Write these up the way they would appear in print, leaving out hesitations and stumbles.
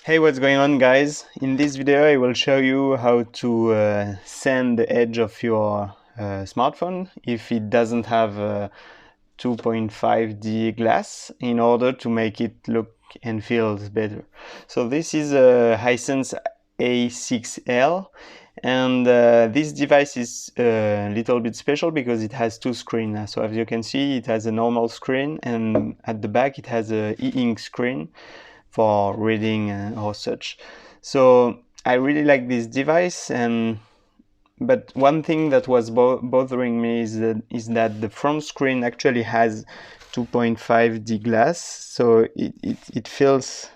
Hey, what's going on, guys? In this video I will show you how to sand the edge of your smartphone if it doesn't have 2.5D glass in order to make it look and feel better. So this is a Hisense A6L, and this device is a little bit special because it has two screens. So as you can see, it has a normal screen, and at the back it has a e-ink screen for reading or such. So I really like this device, but one thing that was bothering me is that the front screen actually has 2.5D glass, so it feels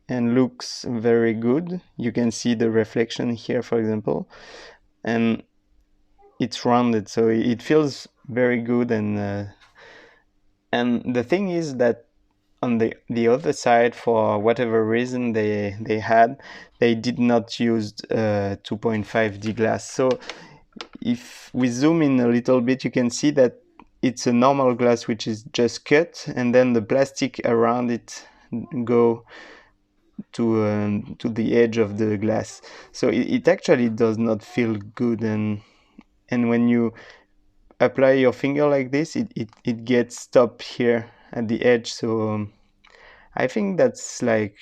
and looks very good. You can see the reflection here, for example, and it's rounded, so it feels very good. And the thing is that on the other side, for whatever reason they did not use 2.5D glass. So if we zoom in a little bit, you can see that it's a normal glass which is just cut, and then the plastic around it go to the edge of the glass. So it actually does not feel good, and when you apply your finger like this, it gets stopped here at the edge. So I think that's like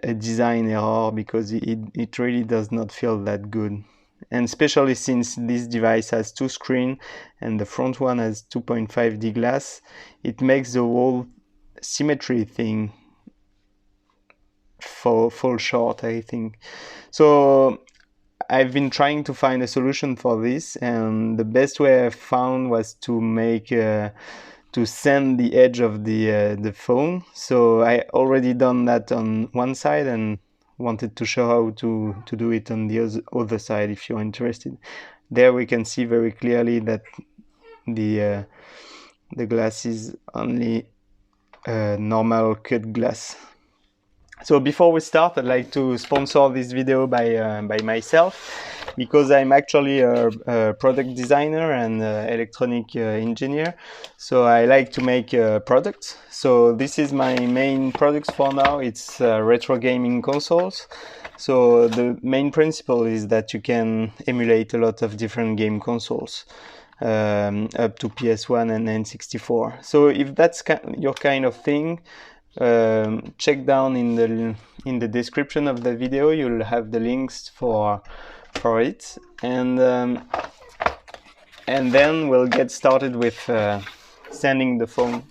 a design error, because it really does not feel that good. And especially since this device has two screens and the front one has 2.5D glass, it makes the whole symmetry thing fall short, I think. So I've been trying to find a solution for this, and the best way I found was to make to sand the edge of the phone. So I already done that on one side and wanted to show how to do it on the other side if you're interested. There we can see very clearly that the glass is only normal cut glass. So before we start, I'd like to sponsor this video by myself, because I'm actually a product designer and electronic engineer. So I like to make products. So this is my main products for now. It's retro gaming consoles. So the main principle is that you can emulate a lot of different game consoles, up to PS1 and N64. So if that's your kind of thing, check down in the description of the video. You'll have the links for it, and then we'll get started with sanding the phone.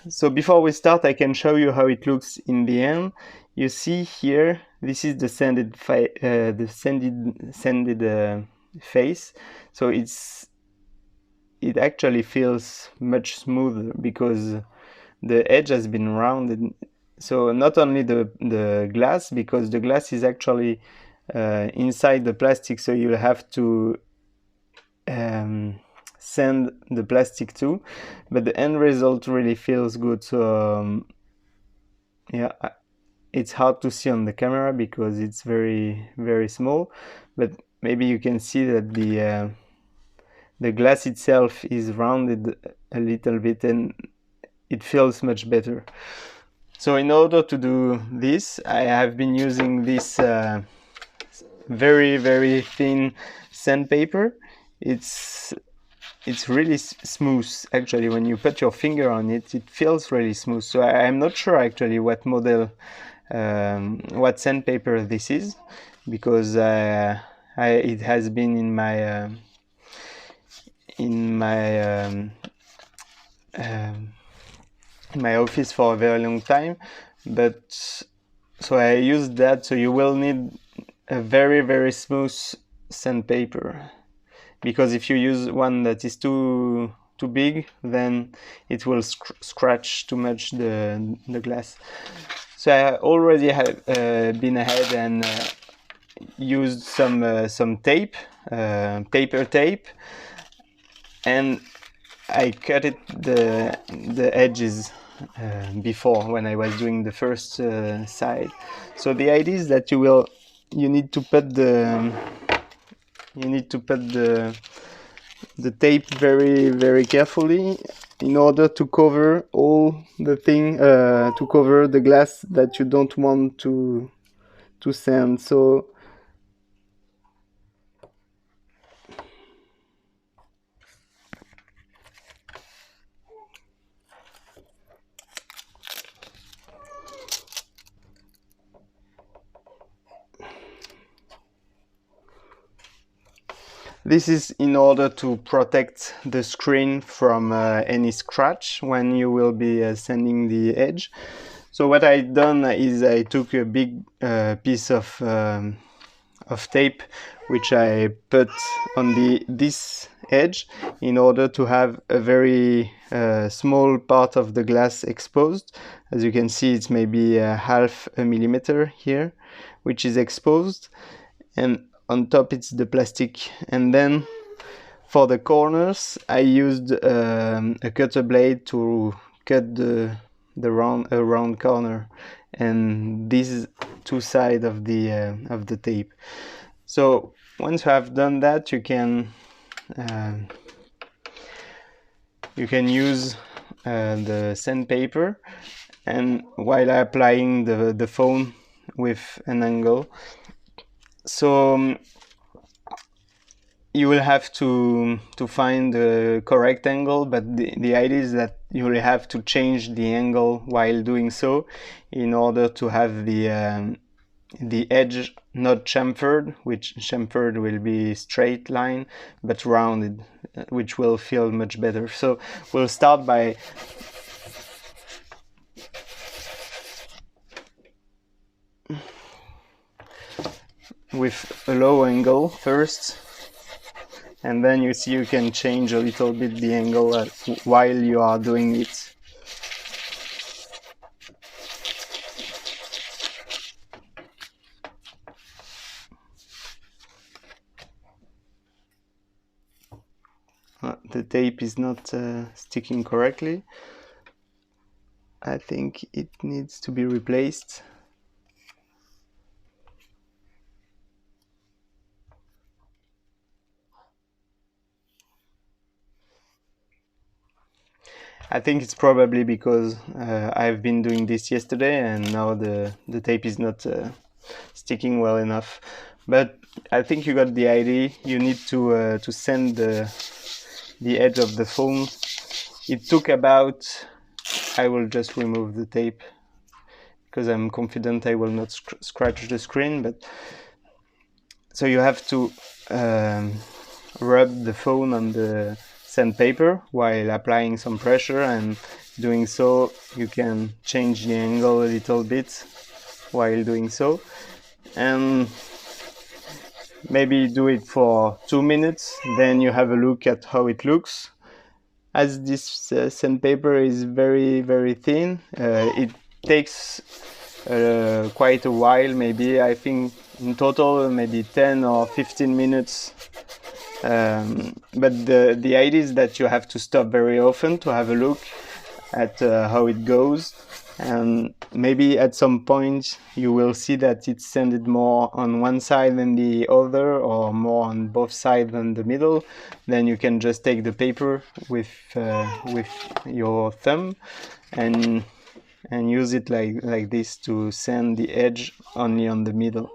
So before we start, I can show you how it looks in the end. You see here, this is the sanded face. So it actually feels much smoother because the edge has been rounded. So not only the glass, because the glass is actually inside the plastic, so you'll have to sand the plastic too, but the end result really feels good. So yeah, it's hard to see on the camera because it's very, very small, but maybe you can see that the glass itself is rounded a little bit and it feels much better. So in order to do this, I have been using this very, very thin sandpaper. It's really smooth. Actually, when you put your finger on it, it feels really smooth. So I'm not sure actually what model, what sandpaper this is, because it has been in my office for a very long time. But so I used that. So you will need a very, very smooth sandpaper, because if you use one that is too big, then it will scratch too much the glass. So I already have been ahead and used some tape, paper tape, and I cut the edges before, when I was doing the first side. So the idea is that you need to put the tape very, very carefully in order to cover all the thing, to cover the glass that you don't want to sand. So this is in order to protect the screen from any scratch when you will be sanding the edge. So what I done is I took a big piece of tape, which I put on this edge in order to have a very small part of the glass exposed. As you can see, it's maybe half a millimeter here, which is exposed, and on top it's the plastic. And then for the corners, I used a cutter blade to cut a round corner, and these two sides of the tape. So once you have done that, you can use the sandpaper, and while applying the foam with an angle. So you will have to find the correct angle, but the idea is that you will have to change the angle while doing so in order to have the edge not chamfered, which chamfered will be straight line, but rounded, which will feel much better. So we'll start by with a low angle first, and then you see you can change a little bit the angle while you are doing it. The tape is not sticking correctly. I think it needs to be replaced. I think it's probably because I've been doing this yesterday and now the tape is not sticking well enough. But I think you got the idea. You need to sand the edge of the foam. It took about, I will just remove the tape because I'm confident I will not scratch the screen. But so you have to rub the foam on the sandpaper while applying some pressure, and doing so you can change the angle a little bit while doing so, and maybe do it for 2 minutes. Then you have a look at how it looks. As this sandpaper is very very thin, it takes quite a while, maybe I think in total maybe 10 or 15 minutes. But the idea is that you have to stop very often to have a look at how it goes, and maybe at some point you will see that it's sanded more on one side than the other, or more on both sides than the middle. Then you can just take the paper with your thumb and use it like this to sand the edge only on the middle.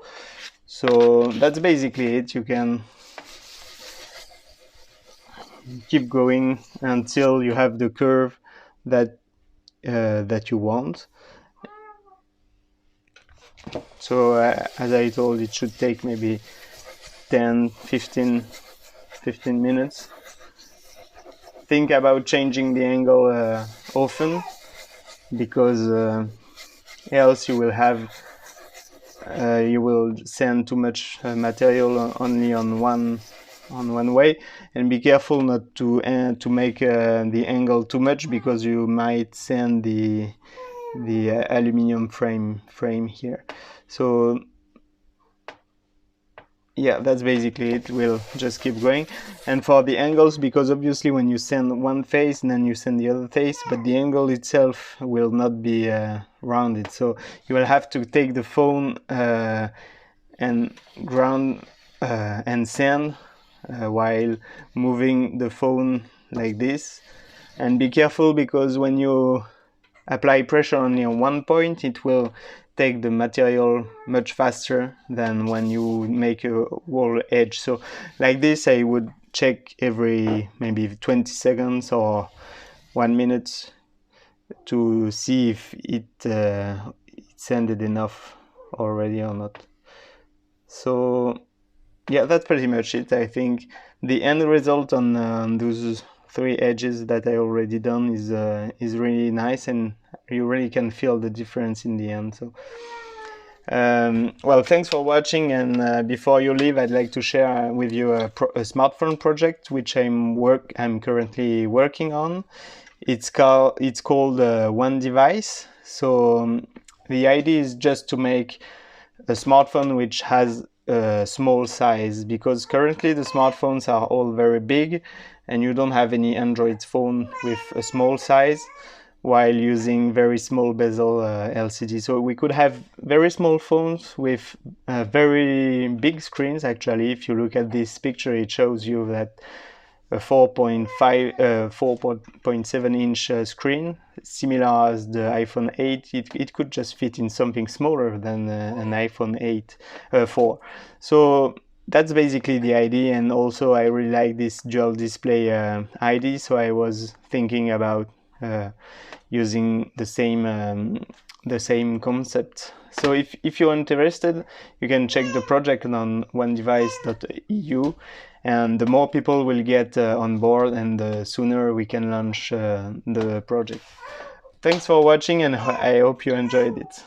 So that's basically it. You can keep going until you have the curve that you want. So as I told, it should take maybe 10-15 minutes. Think about changing the angle often, because else you will send too much material only on one way. And be careful not to make the angle too much, because you might sand the aluminum frame here. So yeah, that's basically it. We'll just keep going. And for the angles, because obviously when you sand one face and then you sand the other face, but the angle itself will not be rounded, so you will have to take the foam and ground and sand while moving the phone like this, And be careful, because when you apply pressure only on one point, it will take the material much faster than when you make a whole edge. So like this, I would check every maybe 20 seconds or 1 minute to see if it's sanded enough already or not. So yeah, that's pretty much it. I think the end result on those 3 edges that I already done is really nice, and you really can feel the difference in the end. So well, thanks for watching, and before you leave, I'd like to share with you a smartphone project which I'm currently working on. It's called One Device. So the idea is just to make a smartphone which has a small size, because currently the smartphones are all very big and you don't have any Android phone with a small size while using very small bezel LCD. So we could have very small phones with very big screens. Actually, if you look at this picture, it shows you that a 4.7 inch screen, similar as the iPhone 8. It could just fit in something smaller than an iPhone 4. So that's basically the idea. And also I really like this dual display idea, so I was thinking about using the same concept. So if you're interested, you can check the project on onedevice.eu, and the more people will get on board, and the sooner we can launch the project. Thanks for watching, and I hope you enjoyed it.